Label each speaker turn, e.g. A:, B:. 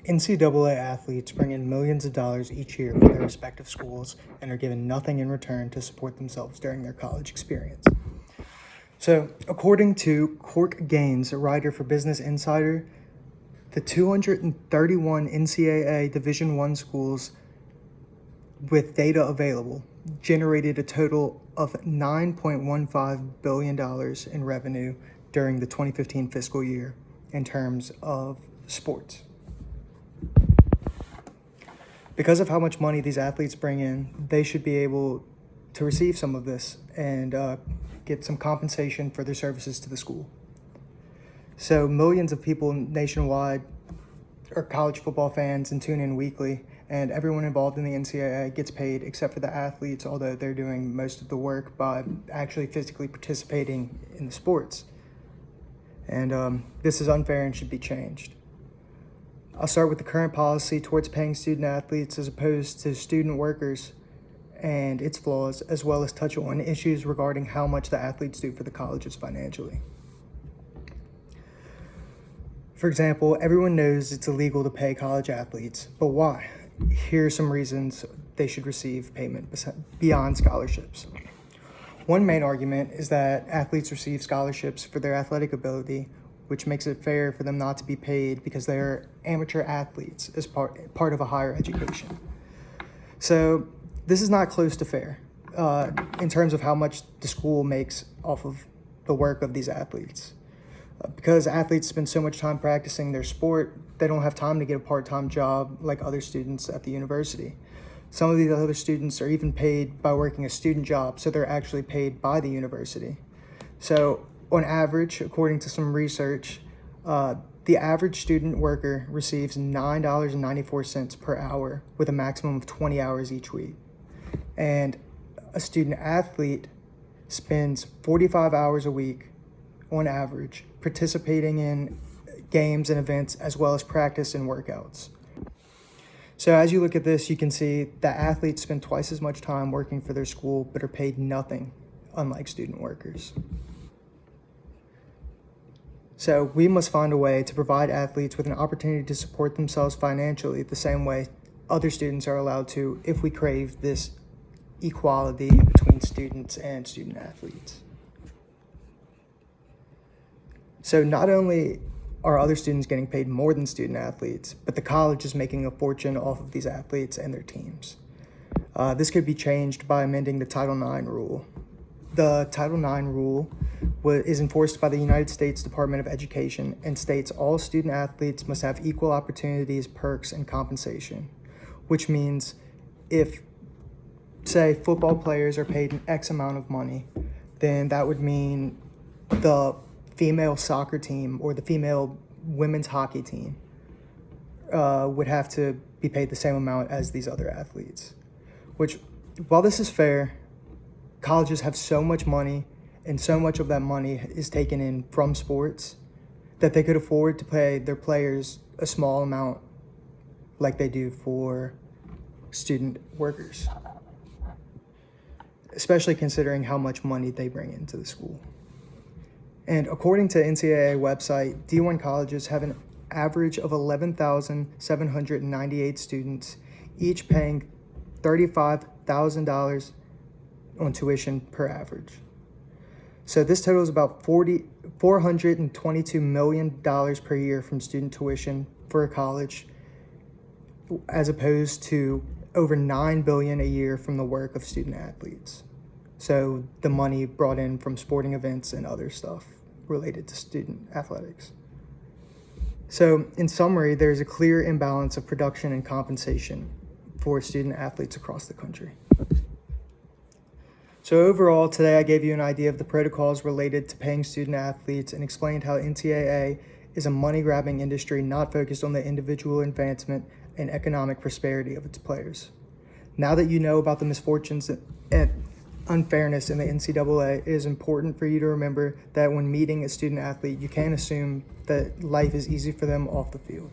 A: NCAA athletes bring in millions of dollars each year for their respective schools and are given nothing in return to support themselves during their college experience. So, according to Cork Gaines, a writer for Business Insider, the 231 NCAA Division I schools with data available generated a total of $9.15 billion in revenue during the 2015 fiscal year in terms of sports. Because of how much money these athletes bring in, they should be able to receive some of this and get some compensation for their services to the school. So millions of people nationwide are college football fans and tune in weekly, and everyone involved in the NCAA gets paid except for the athletes, although they're doing most of the work by actually physically participating in the sports. And this is unfair and should be changed. I'll start with the current policy towards paying student athletes as opposed to student workers and its flaws, as well as touch on issues regarding how much the athletes do for the colleges financially. For example, everyone knows it's illegal to pay college athletes, but why? Here are some reasons they should receive payment beyond scholarships. One main argument is that athletes receive scholarships for their athletic ability, which makes it fair for them not to be paid because they are amateur athletes as part of a higher education. So this is not close to fair in terms of how much the school makes off of the work of these athletes. Because athletes spend so much time practicing their sport, they don't have time to get a part-time job like other students at the university. Some of these other students are even paid by working a student job, so they're actually paid by the university. So on average, according to some research, the average student worker receives $9.94 per hour with a maximum of 20 hours each week. And a student athlete spends 45 hours a week on average participating in games and events as well as practice and workouts. So as you look at this, you can see that athletes spend twice as much time working for their school but are paid nothing, unlike student workers. So we must find a way to provide athletes with an opportunity to support themselves financially the same way other students are allowed to if we crave this equality between students and student athletes. So not only are other students getting paid more than student athletes, but the college is making a fortune off of these athletes and their teams. This could be changed by amending the Title IX rule. The Title IX rule is enforced by the United States Department of Education and states all student athletes must have equal opportunities, perks, and compensation, which means if, say, football players are paid an X amount of money, then that would mean the female soccer team or the female women's hockey team would have to be paid the same amount as these other athletes. Which, while this is fair, colleges have so much money and so much of that money is taken in from sports that they could afford to pay their players a small amount like they do for student workers, especially considering how much money they bring into the school. And according to NCAA website, D1 colleges have an average of 11,798 students, each paying $35,000 on tuition per average. So this totals about $422 million per year from student tuition for a college, as opposed to over $9 billion a year from the work of student athletes. So the money brought in from sporting events and other stuff related to student athletics. So in summary, there's a clear imbalance of production and compensation for student athletes across the country. So overall, today I gave you an idea of the protocols related to paying student athletes and explained how NCAA is a money-grabbing industry not focused on the individual advancement and economic prosperity of its players. Now that you know about the misfortunes and unfairness in the NCAA, it is important for you to remember that when meeting a student athlete, you can't assume that life is easy for them off the field.